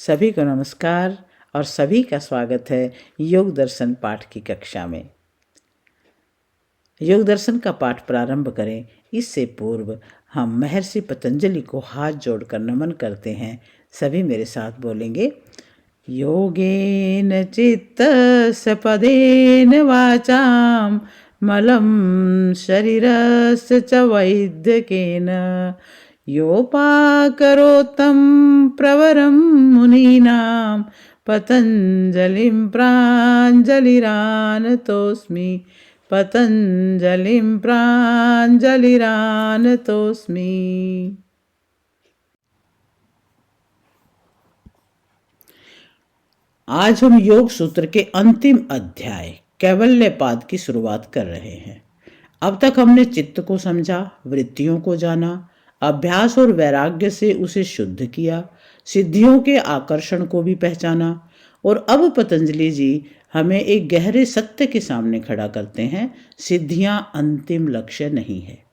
सभी को नमस्कार और सभी का स्वागत है योग दर्शन पाठ की कक्षा में। योग दर्शन का पाठ प्रारंभ करें इससे पूर्व हम महर्षि पतंजलि को हाथ जोड़कर नमन करते हैं। सभी मेरे साथ बोलेंगे। योगेन चित्तस्य पदेन वाचां मलं शरीरस्य च वैद्यकेन योपाकरोत्तं प्रवरं मुनीनां पतञ्जलिं प्राञ्जलिरानतोऽस्मि पतंजलिं प्राञ्जलिरानतोऽस्मि। आज हम योग सूत्र के अंतिम अध्याय कैवल्यपाद की शुरुआत कर रहे हैं। अब तक हमने चित्त को समझा, वृत्तियों को जाना, अभ्यास और वैराग्य से उसे शुद्ध किया, सिद्धियों के आकर्षण को भी पहचाना और अब पतंजलि जी हमें एक गहरे सत्य के सामने खड़ा करते हैं। सिद्धियां अंतिम लक्ष्य नहीं है।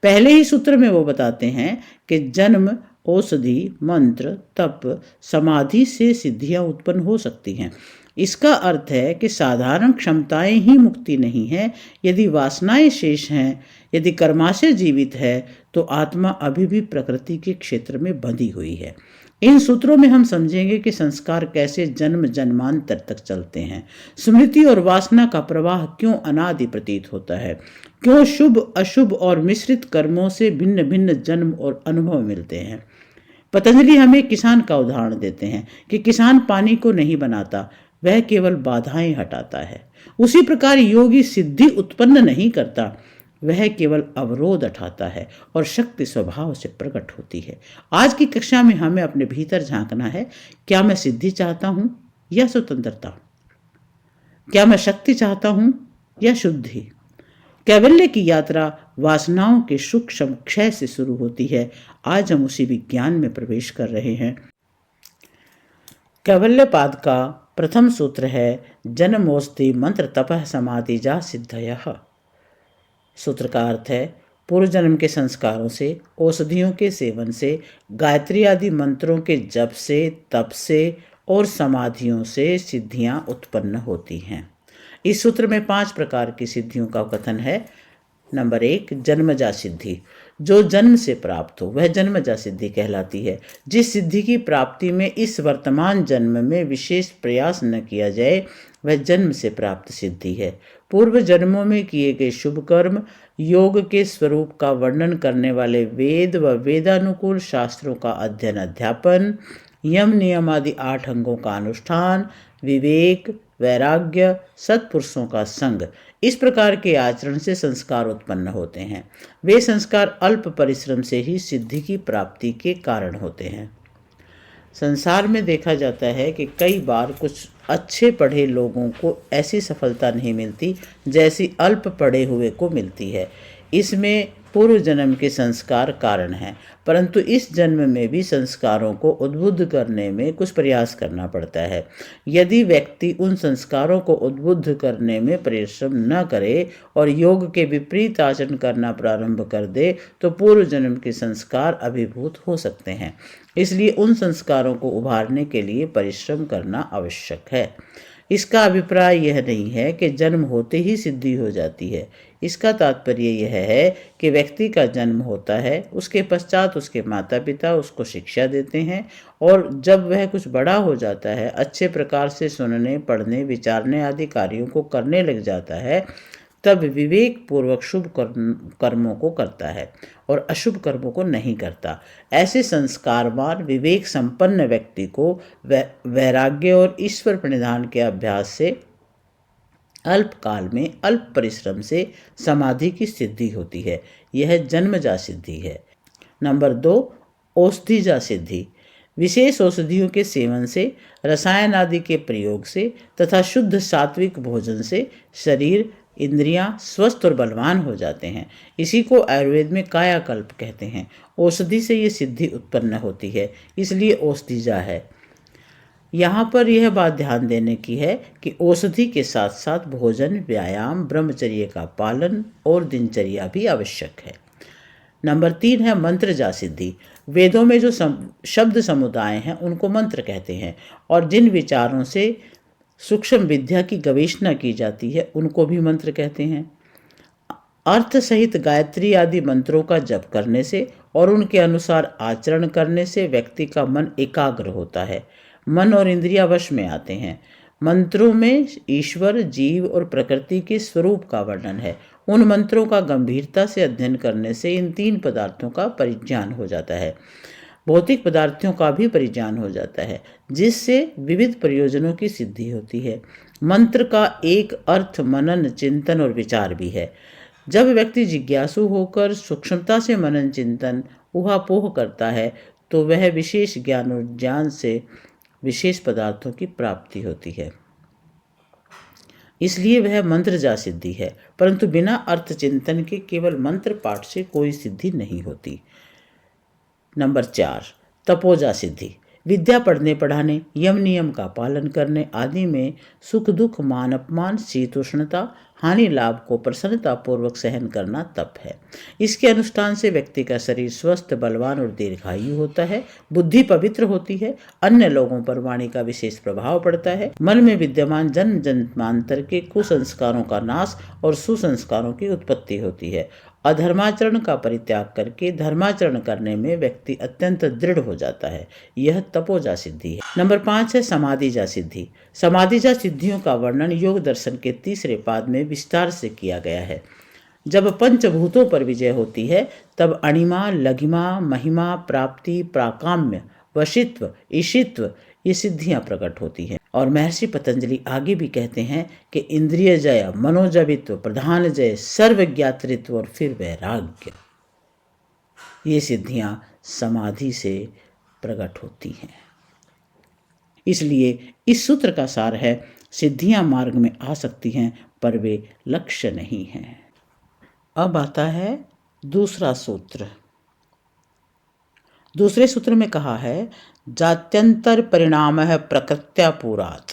पहले ही सूत्र में वो बताते हैं कि जन्म, औषधि, मंत्र, तप, समाधि से सिद्धियां उत्पन्न हो सकती हैं। इसका अर्थ है कि साधारण क्षमताएं ही मुक्ति नहीं है। यदि वासनाएं शेष हैं, यदि कर्माशय जीवित है, तो आत्मा अभी भी प्रकृति के क्षेत्र में बंधी हुई है। इन सूत्रों में हम समझेंगे कि संस्कार कैसे जन्म जन्मांतर तक चलते हैं, स्मृति और वासना का प्रवाह क्यों अनादि प्रतीत होता है, क्यों शुभ अशुभ और मिश्रित कर्मों से भिन्न भिन्न जन्म और अनुभव मिलते हैं। पतंजलि हमें किसान का उदाहरण देते हैं कि किसान पानी को नहीं बनाता, वह केवल बाधाएं हटाता है। उसी प्रकार योगी सिद्धि उत्पन्न नहीं करता, वह केवल अवरोध हटाता है और शक्ति स्वभाव से प्रकट होती है। आज की कक्षा में हमें अपने भीतर झांकना है। क्या मैं सिद्धि चाहता हूं या स्वतंत्रता? क्या मैं शक्ति चाहता हूं या शुद्धि? कैवल्य की यात्रा वासनाओं के सूक्ष्म क्षय से शुरू होती है। आज हम उसी विज्ञान में प्रवेश कर रहे हैं। कैवल्यपाद का प्रथम सूत्र है जन्मोस्ति मंत्र तपः समाधि जा सिद्धयः। सूत्र का अर्थ है पूर्व जन्म के संस्कारों से, औषधियों के सेवन से, गायत्री आदि मंत्रों के जप से, तप से और समाधियों से सिद्धियां उत्पन्न होती हैं। इस सूत्र में 5 प्रकार की सिद्धियों का कथन है। नंबर 1, जन्मजा सिद्धि। जो जन्म से प्राप्त हो वह जन्मजा सिद्धि कहलाती है। जिस सिद्धि की प्राप्ति में इस वर्तमान जन्म में विशेष प्रयास न किया जाए वह जन्म से प्राप्त सिद्धि है। पूर्व जन्मों में किए गए शुभ कर्म, योग के स्वरूप का वर्णन करने वाले वेद व वेदानुकूल शास्त्रों का अध्ययन अध्यापन, यम नियम आदि 8 अंगों का अनुष्ठान, विवेक, वैराग्य, सत्पुरुषों का संग, इस प्रकार के आचरण से संस्कार उत्पन्न होते हैं। वे संस्कार अल्प परिश्रम से ही सिद्धि की प्राप्ति के कारण होते हैं। संसार में देखा जाता है कि कई बार कुछ अच्छे पढ़े लोगों को ऐसी सफलता नहीं मिलती जैसी अल्प पढ़े हुए को मिलती है। इसमें पूर्व जन्म के संस्कार कारण हैं, परंतु इस जन्म में भी संस्कारों को उद्बुद्ध करने में कुछ प्रयास करना पड़ता है। यदि व्यक्ति उन संस्कारों को उद्बुद्ध करने में परिश्रम न करे और योग के विपरीत आचरण करना प्रारंभ कर दे तो पूर्व जन्म के संस्कार अभिभूत हो सकते हैं। इसलिए उन संस्कारों को उभारने के लिए परिश्रम करना आवश्यक है। इसका अभिप्राय यह नहीं है कि जन्म होते ही सिद्धि हो जाती है। इसका तात्पर्य यह है कि व्यक्ति का जन्म होता है, उसके पश्चात उसके माता पिता उसको शिक्षा देते हैं और जब वह कुछ बड़ा हो जाता है, अच्छे प्रकार से सुनने, पढ़ने, विचारने आदि कार्यों को करने लग जाता है, तब विवेक पूर्वक शुभ कर्मों को करता है और अशुभ कर्मों को नहीं करता। ऐसे संस्कारवान विवेक संपन्न व्यक्ति को वैराग्य और ईश्वर प्रणिधान के अभ्यास से अल्प काल में अल्प परिश्रम से समाधि की सिद्धि होती है। यह जन्मजा सिद्धि है। नंबर 2, औषधिजा सिद्धि। विशेष औषधियों के सेवन से, रसायन आदि के प्रयोग से तथा शुद्ध सात्विक भोजन से शरीर, इंद्रियां स्वस्थ और बलवान हो जाते हैं। इसी को आयुर्वेद में कायाकल्प कहते हैं। औषधि से ये सिद्धि उत्पन्न होती है, इसलिए औषधिजा है। यहाँ पर यह बात ध्यान देने की है कि औषधि के साथ साथ भोजन, व्यायाम, ब्रह्मचर्य का पालन और दिनचर्या भी आवश्यक है। नंबर 3 है मंत्रजा सिद्धि। वेदों में जो शब्द समुदाय हैं उनको मंत्र कहते हैं, और जिन विचारों से सूक्ष्म विद्या की गवेषणा की जाती है उनको भी मंत्र कहते हैं। अर्थ सहित गायत्री आदि मंत्रों का जप करने से और उनके अनुसार आचरण करने से व्यक्ति का मन एकाग्र होता है, मन और इंद्रियां वश में आते हैं। मंत्रों में ईश्वर, जीव और प्रकृति के स्वरूप का वर्णन है। उन मंत्रों का गंभीरता से अध्ययन करने से इन तीन पदार्थों का परिज्ञान हो जाता है, भौतिक पदार्थों का भी परिज्ञान हो जाता है, जिससे विविध प्रयोजनों की सिद्धि होती है। मंत्र का एक अर्थ मनन, चिंतन और विचार भी है। जब व्यक्ति जिज्ञासु होकर सूक्ष्मता से मनन, चिंतन, ऊहापोह करता है तो वह विशेष ज्ञान और ज्ञान से विशेष पदार्थों की प्राप्ति होती है। इसलिए वह मंत्र जा सिद्धि है, परंतु बिना अर्थ चिंतन के केवल मंत्र पाठ से कोई सिद्धि नहीं होती। नंबर 4, तपोजा सिद्धि। विद्या पढ़ने पढ़ाने, यम नियम का पालन करने आदि में सुख दुख, मान अपमान, शीतोष्णता, हानि लाभ को प्रसन्नता पूर्वक सहन करना तप है। इसके अनुष्ठान से व्यक्ति का शरीर स्वस्थ, बलवान और दीर्घायु होता है, बुद्धि पवित्र होती है, अन्य लोगों पर वाणी का विशेष प्रभाव पड़ता है, मन में विद्यमान जन्म जन्मांतर के कुसंस्कारों का नाश और सुसंस्कारों की उत्पत्ति होती है। अधर्माचरण का परित्याग करके धर्माचरण करने में व्यक्ति अत्यंत दृढ़ हो जाता है। यह तपोजा सिद्धि है। नंबर 5 है समाधिजा सिद्धि। समाधिजा सिद्धियों का वर्णन योग दर्शन के तीसरे पाद में विस्तार से किया गया है। जब पंचभूतों पर विजय होती है तब अणिमा, लघिमा, महिमा, प्राप्ति, प्राकाम्य, वशित्व, ईशित्व ये सिद्धियां प्रकट होती हैं। और महर्षि पतंजलि आगे भी कहते हैं कि इंद्रिय जय, मनोजवित्व, प्रधान जय, सर्वज्ञातृत्व और फिर वैराग्य, ये सिद्धियां समाधि से प्रकट होती हैं। इसलिए इस सूत्र का सार है, सिद्धियां मार्ग में आ सकती हैं पर वे लक्ष्य नहीं हैं। अब आता है दूसरा सूत्र। दूसरे सूत्र में कहा है, जात्यंतर परिणामः प्रकृत्या पुरात्।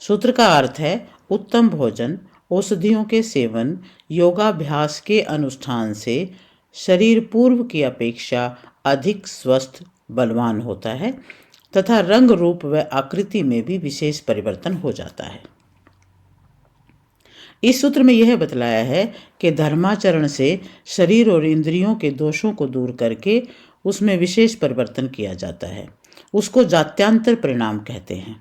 सूत्र का अर्थ है, उत्तम भोजन, औषधियों के सेवन, योगाभ्यास के अनुष्ठान से शरीर पूर्व की अपेक्षा अधिक स्वस्थ, बलवान होता है तथा रंग, रूप व आकृति में भी विशेष परिवर्तन हो जाता है। इस सूत्र में यह बतलाया है कि धर्माचरण से शरीर और इंद्रियों के दोषों को दूर करके उसमें विशेष परिवर्तन किया जाता है। उसको जात्यांतर परिणाम कहते हैं।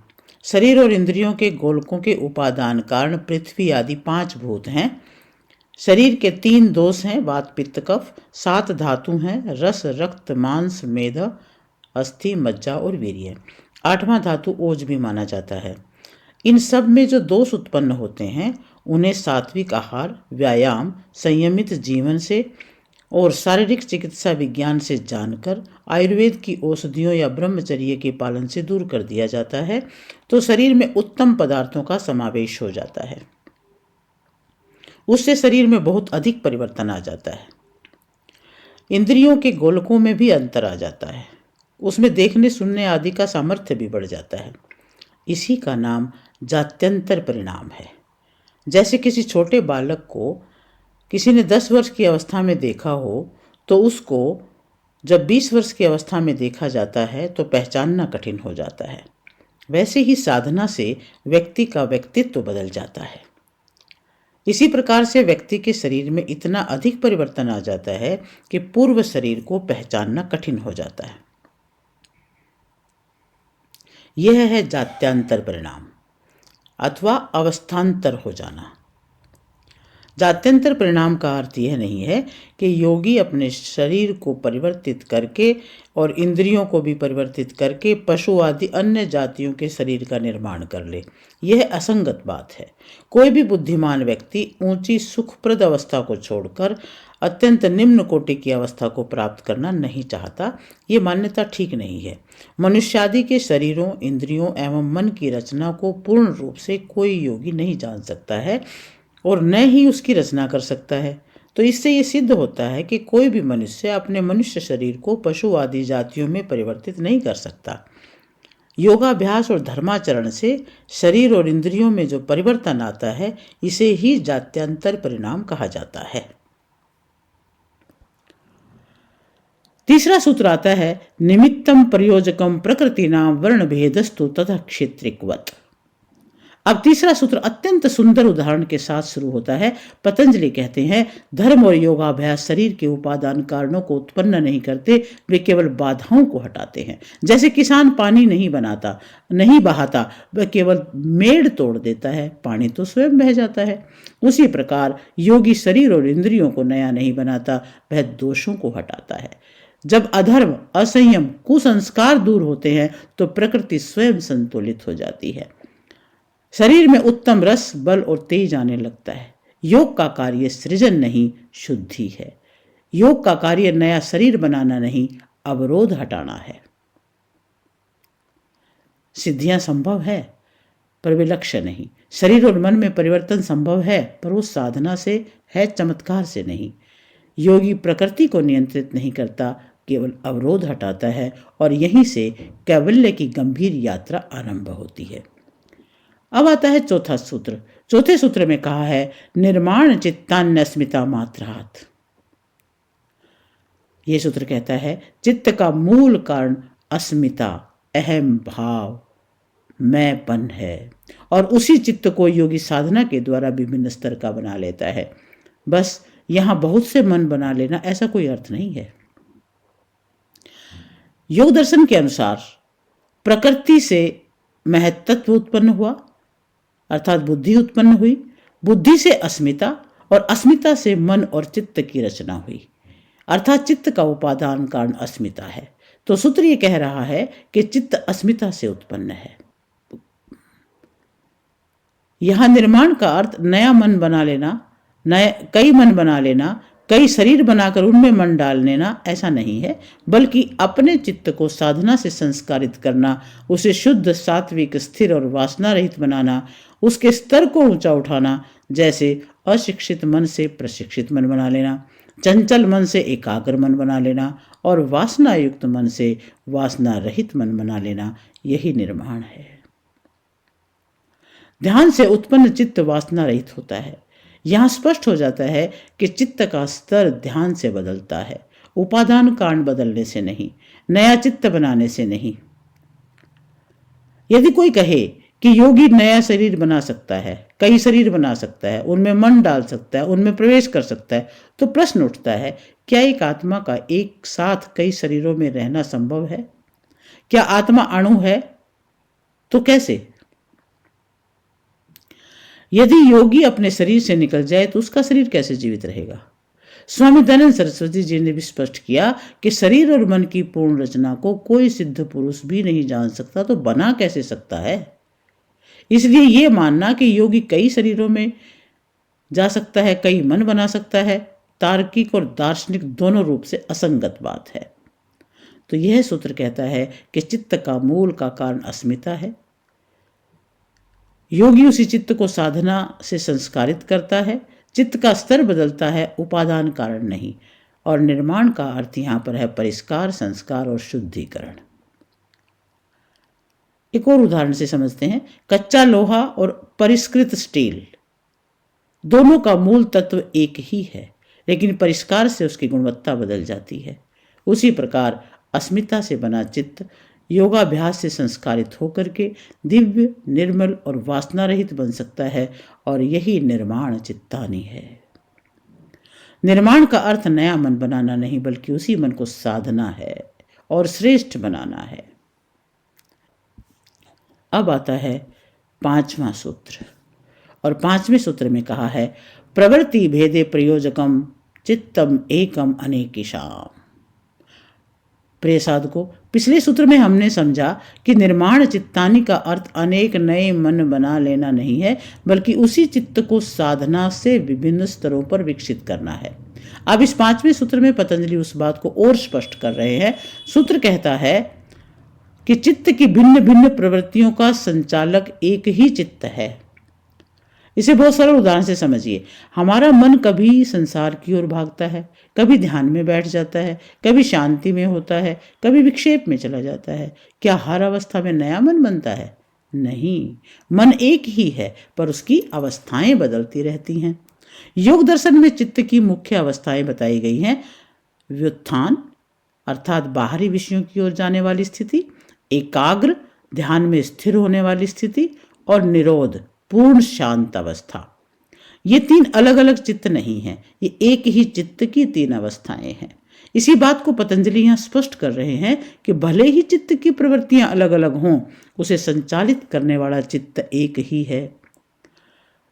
शरीर और इंद्रियों के गोलकों के उपादान कारण पृथ्वी आदि 5 भूत हैं। शरीर के 3 दोष हैं, वात, पित्त, कफ। 7 धातु हैं, रस, रक्त, मांस, मेद, अस्थि, मज्जा और वीर्य। 8वां धातु ओज भी माना जाता है। इन सब में जो दोष उत्पन्न होते हैं उन्हें सात्विक आहार, व्यायाम, संयमित जीवन से और शारीरिक चिकित्सा विज्ञान से जानकर आयुर्वेद की औषधियों या ब्रह्मचर्य के पालन से दूर कर दिया जाता है तो शरीर में उत्तम पदार्थों का समावेश हो जाता है। उससे शरीर में बहुत अधिक परिवर्तन आ जाता है। इंद्रियों के गोलकों में भी अंतर आ जाता है। उसमें देखने, सुनने आदि का सामर्थ्य भी बढ़ जाता है। इसी का नाम जात्यंतर परिणाम है। जैसे किसी छोटे बालक को किसी ने 10 वर्ष की अवस्था में देखा हो तो उसको जब 20 वर्ष की अवस्था में देखा जाता है तो पहचानना कठिन हो जाता है। वैसे ही साधना से व्यक्ति का व्यक्तित्व बदल जाता है। इसी प्रकार से व्यक्ति के शरीर में इतना अधिक परिवर्तन आ जाता है कि पूर्व शरीर को पहचानना कठिन हो जाता है। यह है जात्यांतर परिणाम अथवा अवस्थांतर हो जाना। जात्यंतर परिणाम का अर्थ यह नहीं है कि योगी अपने शरीर को परिवर्तित करके और इंद्रियों को भी परिवर्तित करके पशु आदि अन्य जातियों के शरीर का निर्माण कर ले। यह असंगत बात है। कोई भी बुद्धिमान व्यक्ति ऊंची सुखप्रद अवस्था को छोड़कर अत्यंत निम्न कोटि की अवस्था को प्राप्त करना नहीं चाहता। ये मान्यता ठीक नहीं है। मनुष्यादि के शरीरों, इंद्रियों एवं मन की रचना को पूर्ण रूप से कोई योगी नहीं जान सकता है और न ही उसकी रचना कर सकता है। तो इससे ये सिद्ध होता है कि कोई भी मनुष्य अपने मनुष्य शरीर को पशु आदि जातियों में परिवर्तित नहीं कर सकता। योगाभ्यास और धर्माचरण से शरीर और इंद्रियों में जो परिवर्तन आता है इसे ही जात्यांतर परिणाम कहा जाता है। तीसरा सूत्र आता है निमित्तम प्रयोजकम प्रकृतिनाम वर्ण भेदस्तु तथा क्षेत्रिकवत। अब तीसरा सूत्र अत्यंत सुंदर उदाहरण के साथ शुरू होता है। पतंजलि कहते हैं धर्म और योगाभ्यास शरीर के उपादान कारणों को उत्पन्न नहीं करते, वे केवल बाधाओं को हटाते हैं। जैसे किसान पानी नहीं बहाता, वह केवल मेड़ तोड़ देता है, पानी तो स्वयं बह जाता है। उसी प्रकार योगी शरीर और इंद्रियों को नया नहीं बनाता, वह दोषों को हटाता है। जब अधर्म, असंयम, कुसंस्कार दूर होते हैं तो प्रकृति स्वयं संतुलित हो जाती है। शरीर में उत्तम रस, बल और तेज आने लगता है। योग का कार्य सृजन नहीं, शुद्धि है। योग का कार्य नया शरीर बनाना नहीं, अवरोध हटाना है। सिद्धियां संभव है पर वे लक्ष्य नहीं। शरीर और मन में परिवर्तन संभव है पर वो साधना से है, चमत्कार से नहीं। योगी प्रकृति को नियंत्रित नहीं करता, केवल अवरोध हटाता है और यहीं से कैवल्य की गंभीर यात्रा आरंभ होती है। अब आता है चौथा सूत्र। चौथे सूत्र में कहा है निर्माण चित्तान्यस्मिता मात्रात्। यह सूत्र कहता है चित्त का मूल कारण अस्मिता, अहम भाव, मैंपन है और उसी चित्त को योगी साधना के द्वारा विभिन्न स्तर का बना लेता है। बस यहां बहुत से मन बना लेना ऐसा कोई अर्थ नहीं है। योग दर्शन के अनुसार प्रकृति से महत्त्व उत्पन्न हुआ, अर्थात बुद्धि उत्पन्न हुई, बुद्धि से अस्मिता और अस्मिता से मन और चित्त की रचना हुई, अर्थात चित्त का उपादान कारण अस्मिता है। तो सूत्र ये कह रहा है कि चित्त अस्मिता से उत्पन्न है। यहां निर्माण का अर्थ नया मन बना लेना, कई मन बना लेना, कई शरीर बनाकर उनमें मन डाल लेना ऐसा नहीं है, बल्कि अपने चित्त को साधना से संस्कारित करना, उसे शुद्ध, सात्विक, स्थिर और वासना रहित बनाना, उसके स्तर को ऊंचा उठाना। जैसे अशिक्षित मन से प्रशिक्षित मन बना लेना, चंचल मन से एकाग्र मन बना लेना और वासना युक्त मन से वासना रहित मन बना लेना, यही निर्माण है। ध्यान से उत्पन्न चित्त वासना रहित होता है। यहां स्पष्ट हो जाता है कि चित्त का स्तर ध्यान से बदलता है, उपादान कारण बदलने से नहीं, नया चित्त बनाने से नहीं। यदि कोई कहे कि योगी नया शरीर बना सकता है, कई शरीर बना सकता है, उनमें मन डाल सकता है, उनमें प्रवेश कर सकता है, तो प्रश्न उठता है क्या एक आत्मा का एक साथ कई शरीरों में रहना संभव है? क्या आत्मा अणु है? तो कैसे? यदि योगी अपने शरीर से निकल जाए तो उसका शरीर कैसे जीवित रहेगा? स्वामी दयानंद सरस्वती जी ने भी स्पष्ट किया कि शरीर और मन की पूर्ण रचना को कोई सिद्ध पुरुष भी नहीं जान सकता, तो बना कैसे सकता है? इसलिए यह मानना कि योगी कई शरीरों में जा सकता है, कई मन बना सकता है, तार्किक और दार्शनिक दोनों रूप से असंगत बात है। तो यह सूत्र कहता है कि चित्त का मूल का कारण अस्मिता है। योगी उसी चित्त को साधना से संस्कारित करता है। चित्त का स्तर बदलता है, उपादान कारण नहीं। और निर्माण का अर्थ यहां पर है परिष्कार, संस्कार और शुद्धिकरण। एक और उदाहरण से समझते हैं। कच्चा लोहा और परिष्कृत स्टील दोनों का मूल तत्व एक ही है, लेकिन परिष्कार से उसकी गुणवत्ता बदल जाती है। उसी प्रकार अस्मिता से बना चित्त योगाभ्यास से संस्कारित होकर के दिव्य, निर्मल और वासना रहित बन सकता है, और यही निर्माण चित्तानी है। निर्माण का अर्थ नया मन बनाना नहीं, बल्कि उसी मन को साधना है और श्रेष्ठ बनाना है। अब आता है पांचवा सूत्र, और पांचवें सूत्र में कहा है प्रवृत्ति भेदे प्रयोजकम चित्तम एकम अनेकिशाम। प्रिय साधकों, पिछले सूत्र में हमने समझा कि निर्माण चित्तानी का अर्थ अनेक नए मन बना लेना नहीं है, बल्कि उसी चित्त को साधना से विभिन्न स्तरों पर विकसित करना है। अब इस पांचवें सूत्र में पतंजलि उस बात को और स्पष्ट कर रहे हैं। सूत्र कहता है कि चित्त की भिन्न भिन्न प्रवृत्तियों का संचालक एक ही चित्त है। इसे बहुत सरल उदाहरण से समझिए। हमारा मन कभी संसार की ओर भागता है, कभी ध्यान में बैठ जाता है, कभी शांति में होता है, कभी विक्षेप में चला जाता है। क्या हर अवस्था में नया मन बनता है? नहीं, मन एक ही है, पर उसकी अवस्थाएं बदलती रहती हैं। योग दर्शन में चित्त की मुख्य अवस्थाएं बताई गई हैं: व्युत्थान, अर्थात बाहरी विषयों की ओर जाने वाली स्थिति, एकाग्र ध्यान में स्थिर होने वाली स्थिति, और निरोध पूर्ण शांत अवस्था। ये तीन अलग अलग चित्त नहीं हैं, ये एक ही चित्त की तीन अवस्थाएं हैं। इसी बात को पतंजलि यहाँ स्पष्ट कर रहे हैं कि भले ही चित्त की प्रवृत्तियां अलग अलग हों, उसे संचालित करने वाला चित्त एक ही है।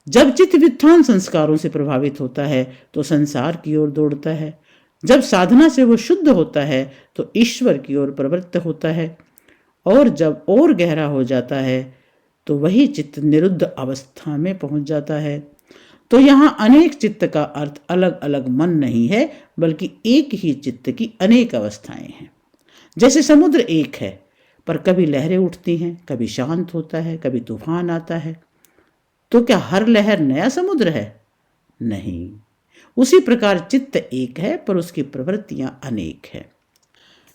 जब चित्त वित्थान संस्कारों से प्रभावित होता है तो संसार की ओर दौड़ता है। जब साधना से वो शुद्ध होता है तो ईश्वर की ओर प्रवृत्त होता है, और जब और गहरा हो जाता है तो वही चित्त निरुद्ध अवस्था में पहुंच जाता है। तो यहाँ अनेक चित्त का अर्थ अलग अलग मन नहीं है, बल्कि एक ही चित्त की अनेक अवस्थाएं हैं। जैसे समुद्र एक है, पर कभी लहरें उठती हैं, कभी शांत होता है, कभी तूफान आता है। तो क्या हर लहर नया समुद्र है? नहीं। उसी प्रकार चित्त एक है, पर उसकी प्रवृत्तियां अनेक है।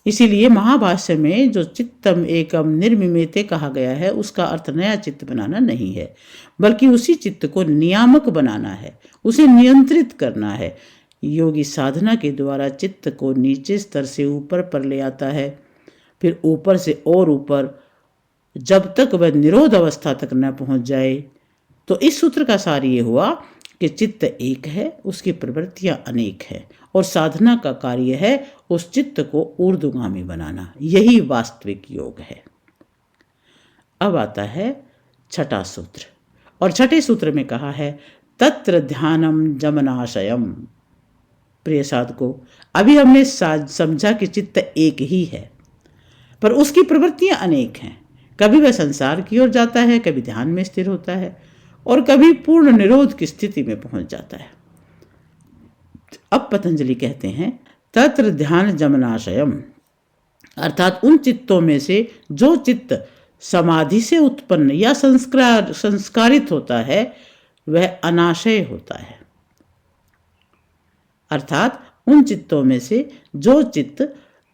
इसीलिए महाभाष्य में जो चित्तम एकम निर्मिमेते कहा गया है, उसका अर्थ नया चित्त बनाना नहीं है, बल्कि उसी चित्त को नियामक बनाना है, उसे नियंत्रित करना है। योगी साधना के द्वारा चित्त को नीचे स्तर से ऊपर पर ले आता है, फिर ऊपर से और ऊपर, जब तक वह निरोध अवस्था तक न पहुंच जाए। तो इस सूत्र का सार ये हुआ कि चित्त एक है, उसकी प्रवृत्तियां अनेक है, और साधना का कार्य है उस चित्त को ऊर्ध्वगामी बनाना। यही वास्तविक योग है। अब आता है छठा सूत्र, और छठे सूत्र में कहा है तत्र ध्यानम जमनाशयम। प्रिय साधकों, अभी हमने समझा कि चित्त एक ही है, पर उसकी प्रवृत्तियां अनेक हैं। कभी वह संसार की ओर जाता है, कभी ध्यान में स्थिर होता है, और कभी पूर्ण निरोध की स्थिति में पहुंच जाता है। अब पतंजलि कहते हैं तत्र ध्यान जमनाशयम, अर्थात उन चित्तों में से जो चित्त समाधि से उत्पन्न या संस्कारित होता है वह अनाशय होता है। अर्थात उन चित्तों में से जो चित्त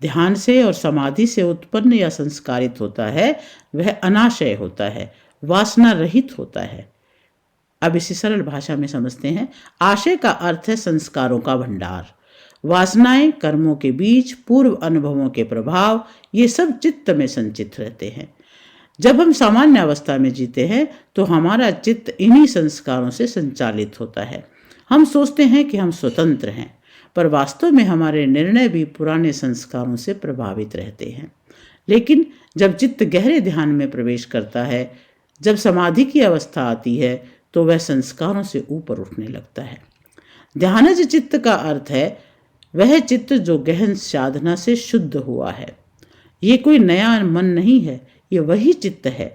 ध्यान से और समाधि से उत्पन्न या संस्कारित होता है वह अनाशय होता है, वासना रहित होता है। अब इसी सरल भाषा में समझते हैं। आशय का अर्थ है संस्कारों का भंडार। वासनाएं, कर्मों के बीज, पूर्व अनुभवों के प्रभाव, ये सब चित्त में संचित रहते हैं। जब हम सामान्य अवस्था में जीते हैं तो हमारा चित्त इन्हीं संस्कारों से संचालित होता है। हम सोचते हैं कि हम स्वतंत्र हैं, पर वास्तव में हमारे निर्णय भी पुराने संस्कारों से प्रभावित रहते हैं। लेकिन जब चित्त गहरे ध्यान में प्रवेश करता है, जब समाधि की अवस्था आती है, तो वह संस्कारों से ऊपर उठने लगता है। ध्यानज चित्त का अर्थ है वह चित्त जो गहन साधना से शुद्ध हुआ है। ये कोई नया मन नहीं है, ये वही चित्त है,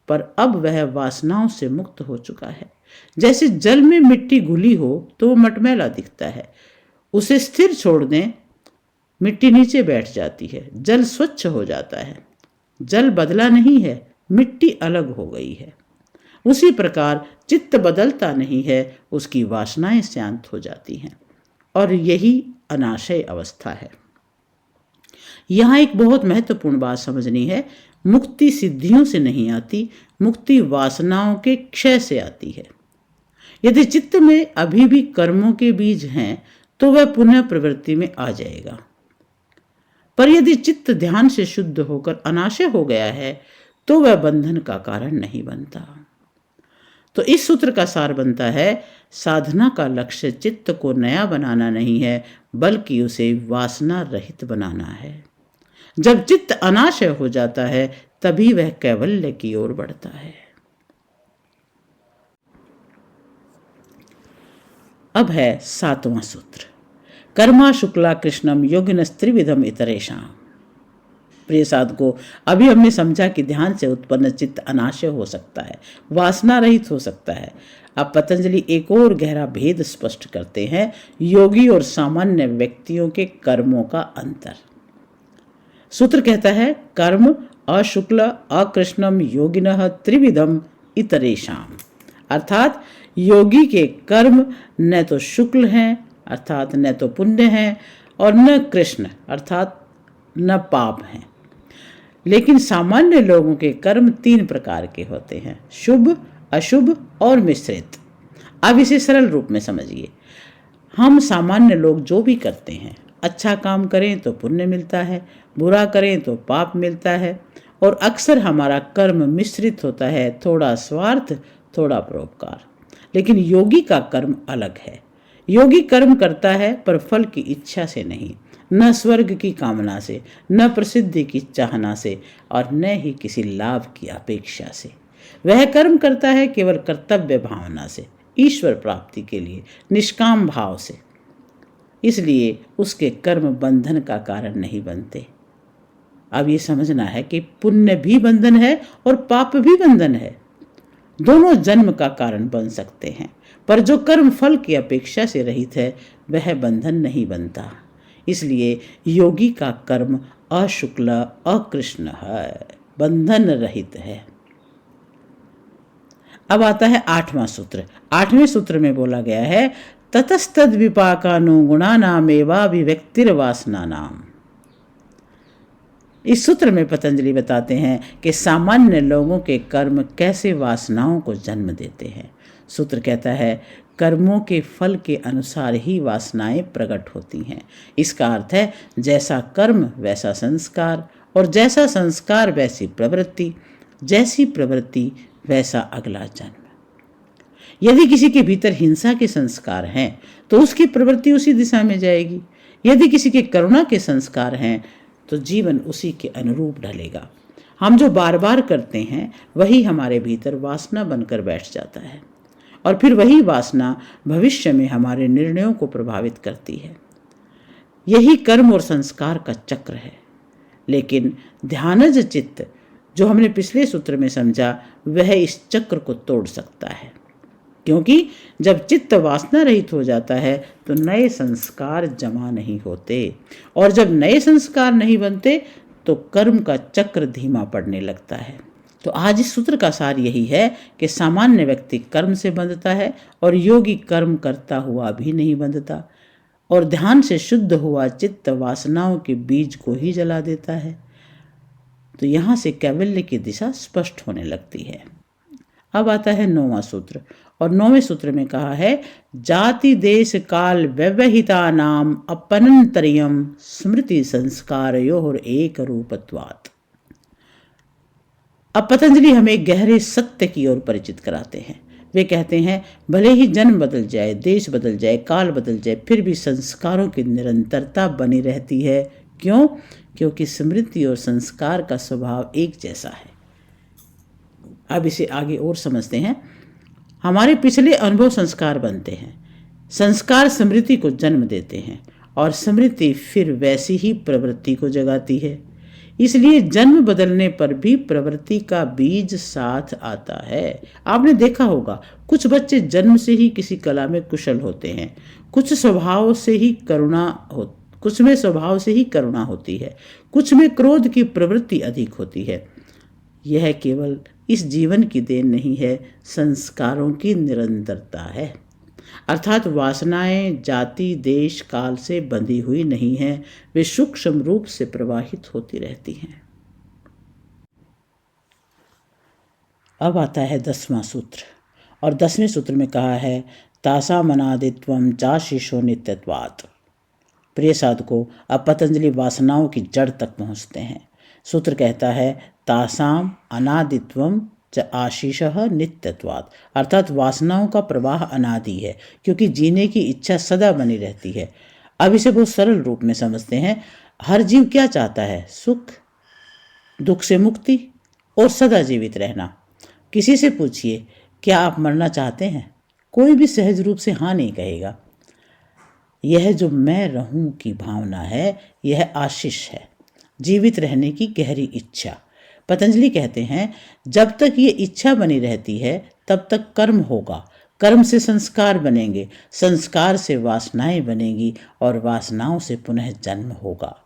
पर अब वह वासनाओं से मुक्त हो चुका है। जैसे जल में मिट्टी घुली हो तो वो मटमैला दिखता है, उसे स्थिर छोड़ दें, मिट्टी नीचे बैठ जाती है, जल स्वच्छ हो जाता है। जल बदला नहीं है, मिट्टी अलग हो गई है। उसी प्रकार चित्त बदलता नहीं है, उसकी वासनाएं शांत हो जाती हैं, और यही अनाशय अवस्था है। यहाँ एक बहुत महत्वपूर्ण बात समझनी है। मुक्ति सिद्धियों से नहीं आती, मुक्ति वासनाओं के क्षय से आती है। यदि चित्त में अभी भी कर्मों के बीज हैं तो वह पुनः प्रवृत्ति में आ जाएगा, पर यदि चित्त ध्यान से शुद्ध होकर अनाशय हो गया है तो वह बंधन का कारण नहीं बनता। तो इस सूत्र का सार बनता है साधना का लक्ष्य चित्त को नया बनाना नहीं है, बल्कि उसे वासना रहित बनाना है। जब चित्त अनाशय हो जाता है तभी वह कैवल्य की ओर बढ़ता है। अब है सातवां सूत्र, कर्मा शुक्ला कृष्णम योगिनस्त्रिविधम इतरेषाम। प्रिय साधकों, अभी हमने समझा कि ध्यान से उत्पन्न चित्त अनाशय हो सकता है, वासना रहित हो सकता है। अब पतंजलि एक और गहरा भेद स्पष्ट करते हैं, योगी और सामान्य व्यक्तियों के कर्मों का अंतर। सूत्र कहता है कर्म अशुक्ल अकृष्णम योगिनः त्रिविधम इतरेषाम, अर्थात योगी के कर्म न तो शुक्ल हैं अर्थात न तो पुण्य हैं, और न कृष्ण अर्थात न पाप हैं। लेकिन सामान्य लोगों के कर्म तीन प्रकार के होते हैं, शुभ, अशुभ और मिश्रित। अब इसे सरल रूप में समझिए। हम सामान्य लोग जो भी करते हैं अच्छा काम करें तो पुण्य मिलता है, बुरा करें तो पाप मिलता है। और अक्सर हमारा कर्म मिश्रित होता है, थोड़ा स्वार्थ थोड़ा परोपकार। लेकिन योगी का कर्म अलग है। योगी कर्म करता है पर फल की इच्छा से नहीं, न स्वर्ग की कामना से, न प्रसिद्धि की चाहना से, और न ही किसी लाभ की अपेक्षा से। वह कर्म करता है केवल कर्तव्य भावना से, ईश्वर प्राप्ति के लिए, निष्काम भाव से। इसलिए उसके कर्म बंधन का कारण नहीं बनते। अब ये समझना है कि पुण्य भी बंधन है और पाप भी बंधन है। दोनों जन्म का कारण बन सकते हैं, पर जो कर्म फल की अपेक्षा से रहित है वह बंधन नहीं बनता। इसलिए योगी का कर्म अशुक्ल अकृष्ण है, बंधन रहित है। अब आता है 8वां सूत्र। 8वें सूत्र में बोला गया है, ततस्तद विपाकानुगुणानामेवाभिव्यक्तिर्वासना नाम। इस सूत्र में पतंजलि बताते हैं कि सामान्य लोगों के कर्म कैसे वासनाओं को जन्म देते हैं। सूत्र कहता है, कर्मों के फल के अनुसार ही वासनाएं प्रकट होती हैं। इसका अर्थ है, जैसा कर्म वैसा संस्कार, और जैसा संस्कार वैसी प्रवृत्ति, जैसी प्रवृत्ति वैसा अगला जन्म। यदि किसी के भीतर हिंसा के संस्कार हैं तो उसकी प्रवृत्ति उसी दिशा में जाएगी। यदि किसी के करुणा के संस्कार हैं तो जीवन उसी के अनुरूप ढलेगा। हम जो बार बार करते हैं वही हमारे भीतर वासना बनकर बैठ जाता है, और फिर वही वासना भविष्य में हमारे निर्णयों को प्रभावित करती है। यही कर्म और संस्कार का चक्र है। लेकिन ध्यानज चित्त, जो हमने पिछले सूत्र में समझा, वह इस चक्र को तोड़ सकता है। क्योंकि जब चित्त वासना रहित हो जाता है तो नए संस्कार जमा नहीं होते, और जब नए संस्कार नहीं बनते तो कर्म का चक्र धीमा पड़ने लगता है। तो आज इस सूत्र का सार यही है कि सामान्य व्यक्ति कर्म से बंधता है और योगी कर्म करता हुआ भी नहीं बंधता, और ध्यान से शुद्ध हुआ चित्त वासनाओं के बीज को ही जला देता है। तो यहाँ से कैवल्य की दिशा स्पष्ट होने लगती है। अब आता है 9वां सूत्र, और 9वें सूत्र में कहा है, जाति देश काल व्यवहिता नाम अपनंतरियम स्मृति संस्कारयोर एक रूपत्वात्। अब पतंजलि हमें गहरे सत्य की ओर परिचित कराते हैं। वे कहते हैं, भले ही जन्म बदल जाए, देश बदल जाए, काल बदल जाए, फिर भी संस्कारों की निरंतरता बनी रहती है। क्यों? क्योंकि स्मृति और संस्कार का स्वभाव एक जैसा है। अब इसे आगे और समझते हैं। हमारे पिछले अनुभव संस्कार बनते हैं, संस्कार स्मृति को जन्म देते हैं, और स्मृति फिर वैसी ही प्रवृत्ति को जगाती है। इसलिए जन्म बदलने पर भी प्रवृत्ति का बीज साथ आता है। आपने देखा होगा, कुछ बच्चे जन्म से ही किसी कला में कुशल होते हैं, कुछ में स्वभाव से ही करुणा होती है, कुछ में क्रोध की प्रवृत्ति अधिक होती है। यह केवल इस जीवन की देन नहीं है, संस्कारों की निरंतरता है। अर्थात वासनाएं जाति देश काल से बंधी हुई नहीं हैं, वे सूक्ष्म रूप से प्रवाहित होती रहती हैं। अब आता है 10वां सूत्र, और 10वें सूत्र में कहा है, तासामनादित्वम चाशिशो नित्यत्वात्। प्रिय साधकों, अब पतंजलि वासनाओं की जड़ तक पहुँचते हैं। सूत्र कहता है, तासाम अनादित्वम च आशीषः नित्यत्वात्, अर्थात वासनाओं का प्रवाह अनादि है, क्योंकि जीने की इच्छा सदा बनी रहती है। अब इसे बहुत सरल रूप में समझते हैं। हर जीव क्या चाहता है? सुख, दुख से मुक्ति और सदा जीवित रहना। किसी से पूछिए, क्या आप मरना चाहते हैं? कोई भी सहज रूप से हाँ नहीं कहेगा। यह जो मैं रहूं की भावना है, यह आशीष है, जीवित रहने की गहरी इच्छा। पतंजलि कहते हैं, जब तक ये इच्छा बनी रहती है तब तक कर्म होगा, कर्म से संस्कार बनेंगे, संस्कार से वासनाएं बनेंगी, और वासनाओं से पुनः जन्म होगा।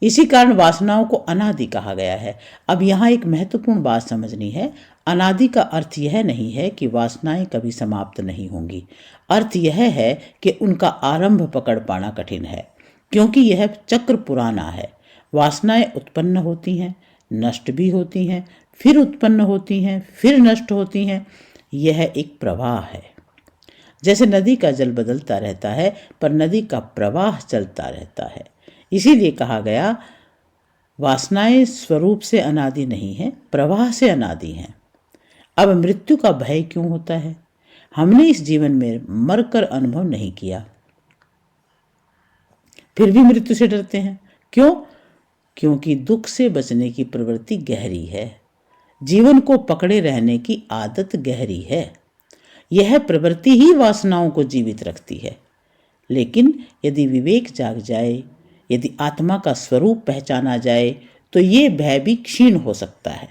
इसी कारण वासनाओं को अनादि कहा गया है। अब यहाँ एक महत्वपूर्ण बात समझनी है। अनादि का अर्थ यह नहीं है कि वासनाएं कभी समाप्त नहीं होंगी। अर्थ यह है कि उनका आरंभ पकड़ पाना कठिन है, क्योंकि यह चक्र पुराना है। वासनाएं उत्पन्न होती हैं, नष्ट भी होती हैं, फिर उत्पन्न होती हैं, फिर नष्ट होती हैं। यह एक प्रवाह है। जैसे नदी का जल बदलता रहता है पर नदी का प्रवाह चलता रहता है। इसीलिए कहा गया वासनाएं स्वरूप से अनादि नहीं है, प्रवाह से अनादि हैं। अब मृत्यु का भय क्यों होता है? हमने इस जीवन में मरकर अनुभव नहीं किया, फिर भी मृत्यु से डरते हैं। क्यों? क्योंकि दुख से बचने की प्रवृत्ति गहरी है, जीवन को पकड़े रहने की आदत गहरी है। यह प्रवृत्ति ही वासनाओं को जीवित रखती है। लेकिन यदि विवेक जाग जाए, यदि आत्मा का स्वरूप पहचाना जाए, तो ये भय भी क्षीण हो सकता है।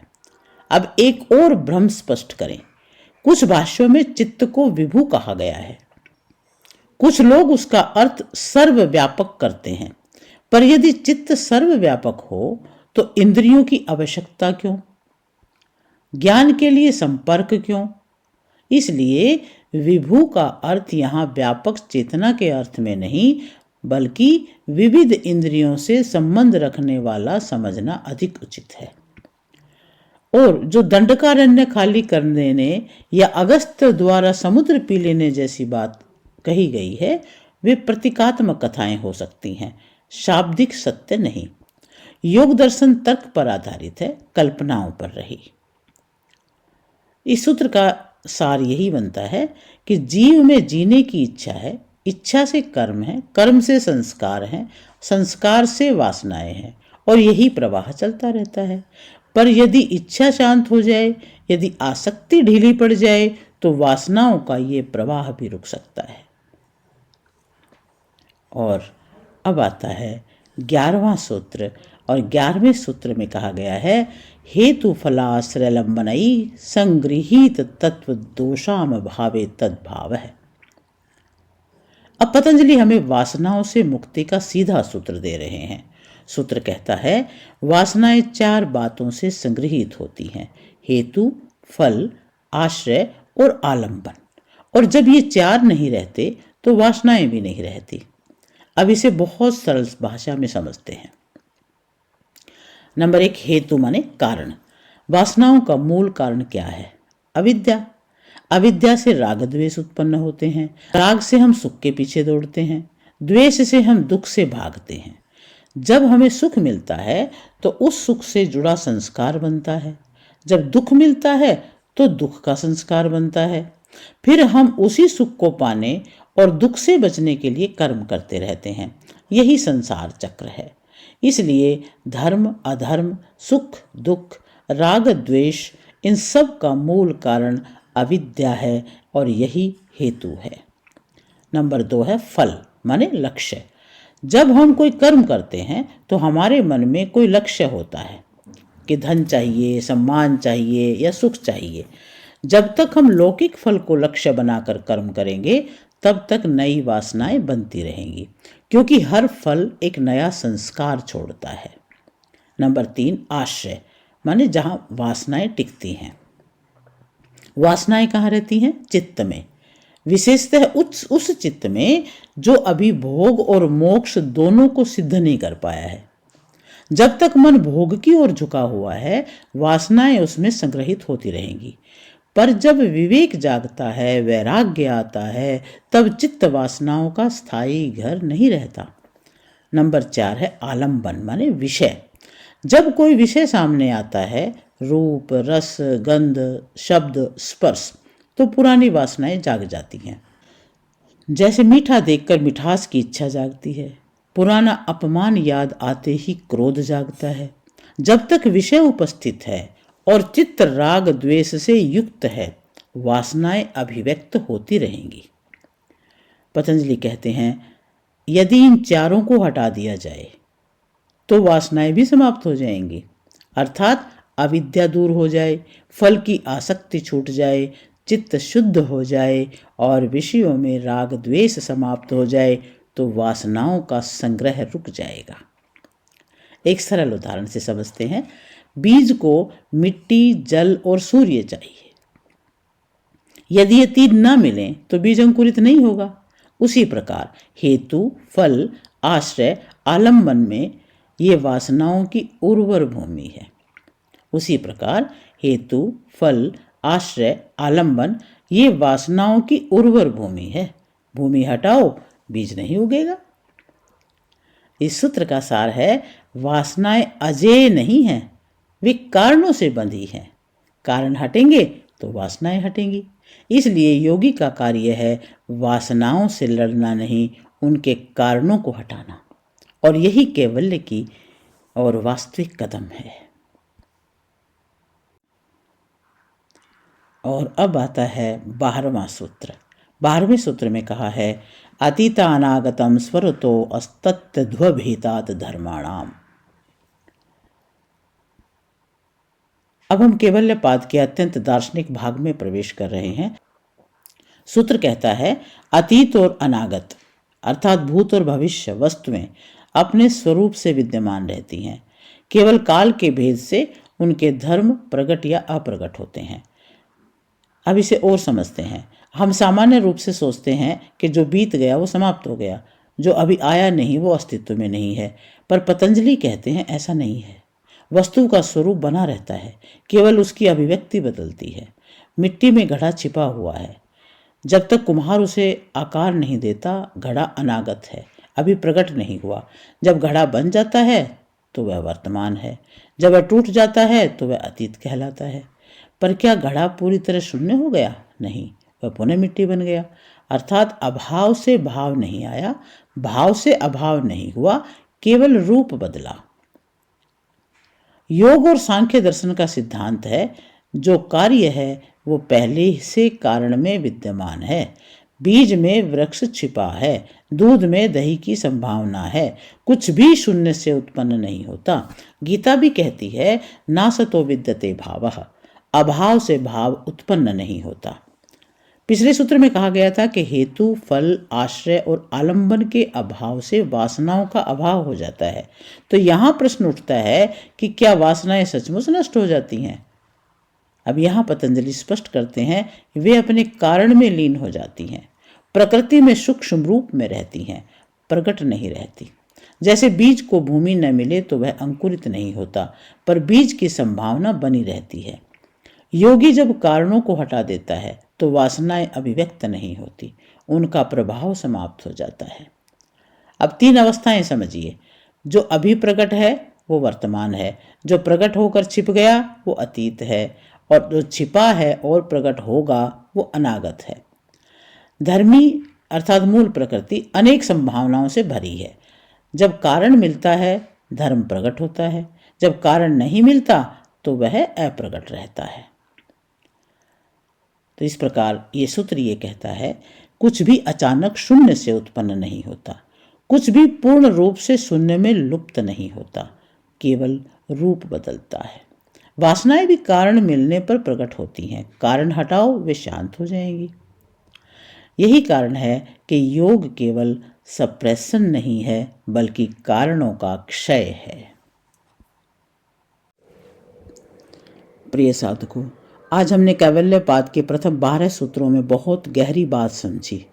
अब एक और भ्रम स्पष्ट करें। कुछ भाष्यों में चित्त को विभु कहा गया है, कुछ लोग उसका अर्थ सर्वव्यापक करते हैं। पर यदि चित्त सर्वव्यापक हो तो इंद्रियों की आवश्यकता क्यों? ज्ञान के लिए संपर्क क्यों? इसलिए विभु का अर्थ यहाँ व्यापक चेतना के अर्थ में नहीं, बल्कि विविध इंद्रियों से संबंध रखने वाला समझना अधिक उचित है। और जो दंडकारण्य खाली कर देने या अगस्त्य द्वारा समुद्र पी लेने जैसी बात कही गई है, वे प्रतीकात्मक कथाएं हो सकती हैं, शाब्दिक सत्य नहीं। योग दर्शन तर्क पर आधारित है, कल्पनाओं पर रही। इस सूत्र का सार यही बनता है कि जीव में जीने की इच्छा है, इच्छा से कर्म है, कर्म से संस्कार है, संस्कार से वासनाएं हैं, और यही प्रवाह चलता रहता है। पर यदि इच्छा शांत हो जाए, यदि आसक्ति ढीली पड़ जाए, तो वासनाओं का ये प्रवाह भी रुक सकता है। और अब आता है 11वां सूत्र, और 11वें सूत्र में कहा गया है हेतु फलाश्रय लंबनई संगृहीत तत्व दोषाम भावे तद्भाव है। अब पतंजलि हमें वासनाओं से मुक्ति का सीधा सूत्र दे रहे हैं। सूत्र कहता है वासनाएं 4 बातों से संगृहित होती हैं, हेतु, फल, आश्रय और आलंबन। और जब ये 4 नहीं रहते तो वासनाएं भी नहीं रहती। अब इसे बहुत सरल भाषा में समझते हैं। नंबर 1, हेतु माने कारण। वासनाओं का मूल कारण क्या है? अविद्या। अविद्या से राग द्वेष उत्पन्न होते हैं। राग से हम सुख के पीछे दौड़ते हैं, द्वेष से हम दुख से भागते हैं। जब हमें सुख मिलता है तो उस सुख से जुड़ा संस्कार बनता है, जब दुख मिलता है तो दुख का संस्कार बनता है। फिर हम उसी सुख को पाने और दुख से बचने के लिए कर्म करते रहते हैं। यही संसार चक्र है। इसलिए धर्म, अधर्म, सुख, दुख, राग, द्वेष, इन सब का मूल कारण अविद्या है और यही हेतु है। नंबर 2 है फल माने लक्ष्य। जब हम कोई कर्म करते हैं तो हमारे मन में कोई लक्ष्य होता है कि धन चाहिए, सम्मान चाहिए या सुख चाहिए। जब तक हम लौकिक फल को लक्ष्य बनाकर कर्म करेंगे तब तक नई वासनाएं बनती रहेंगी, क्योंकि हर फल एक नया संस्कार छोड़ता है। नंबर 3 आश्रय माने जहां वासनाएं टिकती हैं। वासनाएं कहाँ रहती हैं? चित्त में, विशेषतः उस चित्त में जो अभी भोग और मोक्ष दोनों को सिद्ध नहीं कर पाया है। जब तक मन भोग की ओर झुका हुआ है, वासनाएं उसमें संग्रहित होती रहेंगी। पर जब विवेक जागता है, वैराग्य आता है, तब चित्त वासनाओं का स्थायी घर नहीं रहता। नंबर 4 है आलंबन माने विषय। जब कोई विषय सामने आता है, रूप, रस, गंध, शब्द, स्पर्श, तो पुरानी वासनाएं जाग जाती हैं। जैसे मीठा देखकर मिठास की इच्छा जागती है, पुराना अपमान याद आते ही क्रोध जागता है। जब तक विषय उपस्थित है और चित्त राग द्वेष से युक्त है, वासनाएं अभिव्यक्त होती रहेंगी। पतंजलि कहते हैं यदि इन 4 को हटा दिया जाए तो वासनाएं भी समाप्त हो जाएंगी, अर्थात अविद्या दूर हो जाए, फल की आसक्ति छूट जाए, चित्त शुद्ध हो जाए और विषयों में राग द्वेष समाप्त हो जाए, तो वासनाओं का संग्रह रुक जाएगा। एक सरल उदाहरण से समझते हैं। बीज को मिट्टी, जल और सूर्य चाहिए। यदि ये 3 न मिलें तो बीज अंकुरित नहीं होगा। उसी प्रकार हेतु, फल, आश्रय, आलंबन में ये वासनाओं की उर्वर भूमि है। उसी प्रकार हेतु, फल, आश्रय, आलंबन ये वासनाओं की उर्वर भूमि है। भूमि हटाओ, बीज नहीं उगेगा। इस सूत्र का सार है, वासनाएं अजेय नहीं हैं, वे कारणों से बंधी हैं। कारण हटेंगे तो वासनाएं हटेंगी। इसलिए योगी का कार्य है वासनाओं से लड़ना नहीं, उनके कारणों को हटाना। और यही कैवल्य की और वास्तविक कदम है। और अब आता है 12वां सूत्र। 12वें सूत्र में कहा है, अतीता अनागतम स्वरतो अस्तत्ध्वभेदात धर्माणाम। अब हम कैवल्य पाद के अत्यंत दार्शनिक भाग में प्रवेश कर रहे हैं। सूत्र कहता है, अतीत और अनागत अर्थात भूत और भविष्य वस्तुएं अपने स्वरूप से विद्यमान रहती हैं। केवल काल के भेद से उनके धर्म प्रकट या अप्रकट होते हैं। अब इसे और समझते हैं। हम सामान्य रूप से सोचते हैं कि जो बीत गया वो समाप्त हो गया, जो अभी आया नहीं वो अस्तित्व में नहीं है। पर पतंजलि कहते हैं ऐसा नहीं है। वस्तु का स्वरूप बना रहता है, केवल उसकी अभिव्यक्ति बदलती है। मिट्टी में घड़ा छिपा हुआ है। जब तक कुम्हार उसे आकार नहीं देता, घड़ा अनागत है, अभी प्रकट नहीं हुआ। जब घड़ा बन जाता है तो वह वर्तमान है। जब वह टूट जाता है तो वह अतीत कहलाता है। पर क्या घड़ा पूरी तरह शून्य हो गया? नहीं, वह पुनः मिट्टी बन गया। अर्थात अभाव से भाव नहीं आया, भाव से अभाव नहीं हुआ, केवल रूप बदला। योग और सांख्य दर्शन का सिद्धांत है, जो कार्य है वो पहले से कारण में विद्यमान है। बीज में वृक्ष छिपा है, दूध में दही की संभावना है। कुछ भी शून्य से उत्पन्न नहीं होता। गीता भी कहती है, ना सतो विद्यते भावः, अभाव से भाव उत्पन्न नहीं होता। पिछले सूत्र में कहा गया था कि हेतु, फल, आश्रय और आलंबन के अभाव से वासनाओं का अभाव हो जाता है। तो यहां प्रश्न उठता है कि क्या वासनाएं सचमुच नष्ट हो जाती हैं? अब यहां पतंजलि स्पष्ट करते हैं, वे अपने कारण में लीन हो जाती हैं, प्रकृति में सूक्ष्म रूप में रहती हैं, प्रकट नहीं रहती। जैसे बीज को भूमि न मिले तो वह अंकुरित नहीं होता, पर बीज की संभावना बनी रहती है। योगी जब कारणों को हटा देता है तो वासनाएं अभिव्यक्त नहीं होती, उनका प्रभाव समाप्त हो जाता है। अब 3 अवस्थाएं समझिए। जो अभी प्रकट है वो वर्तमान है, जो प्रकट होकर छिप गया वो अतीत है, और जो छिपा है और प्रकट होगा वो अनागत है। धर्मी अर्थात मूल प्रकृति अनेक संभावनाओं से भरी है। जब कारण मिलता है धर्म प्रकट होता है, जब कारण नहीं मिलता तो वह अप्रकट रहता है। तो इस प्रकार ये सूत्र ये कहता है, कुछ भी अचानक शून्य से उत्पन्न नहीं होता, कुछ भी पूर्ण रूप से शून्य में लुप्त नहीं होता, केवल रूप बदलता है। वासनाएं भी कारण मिलने पर प्रकट होती हैं, कारण हटाओ वे शांत हो जाएंगी। यही कारण है कि योग केवल सप्रेशन नहीं है, बल्कि कारणों का क्षय है। प्रिय साधकों, आज हमने कैवल्यपाद के प्रथम 12 सूत्रों में बहुत गहरी बात समझी।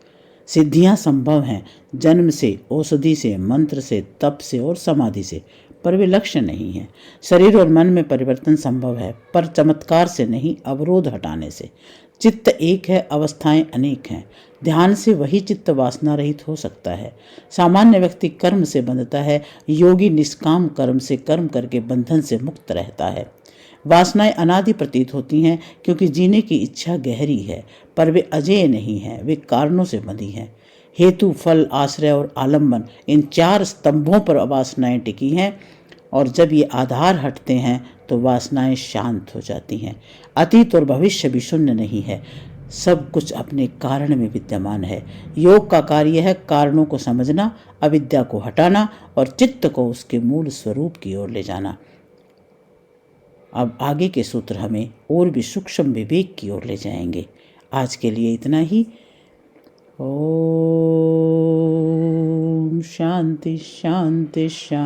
सिद्धियां संभव हैं जन्म से, औषधि से, मंत्र से, तप से और समाधि से, पर वे लक्ष्य नहीं हैं। शरीर और मन में परिवर्तन संभव है, पर चमत्कार से नहीं, अवरोध हटाने से। चित्त एक है, अवस्थाएं अनेक हैं। ध्यान से वही चित्त वासना रहित हो सकता है। सामान्य व्यक्ति कर्म से बंधता है, योगी निष्काम कर्म से कर्म करके बंधन से मुक्त रहता है। वासनाएं अनादि प्रतीत होती हैं क्योंकि जीने की इच्छा गहरी है, पर वे अजेय नहीं हैं, वे कारणों से बंधी हैं। हेतु, फल, आश्रय और आलंबन, इन 4 स्तंभों पर वासनाएं टिकी हैं, और जब ये आधार हटते हैं तो वासनाएं शांत हो जाती हैं। अतीत और भविष्य भी शून्य नहीं है, सब कुछ अपने कारण में विद्यमान है। योग का कार्य है कारणों को समझना, अविद्या को हटाना और चित्त को उसके मूल स्वरूप की ओर ले जाना। अब आगे के सूत्र हमें और भी सूक्ष्म विवेक की ओर ले जाएंगे। आज के लिए इतना ही। ओम शांति शांति शांति।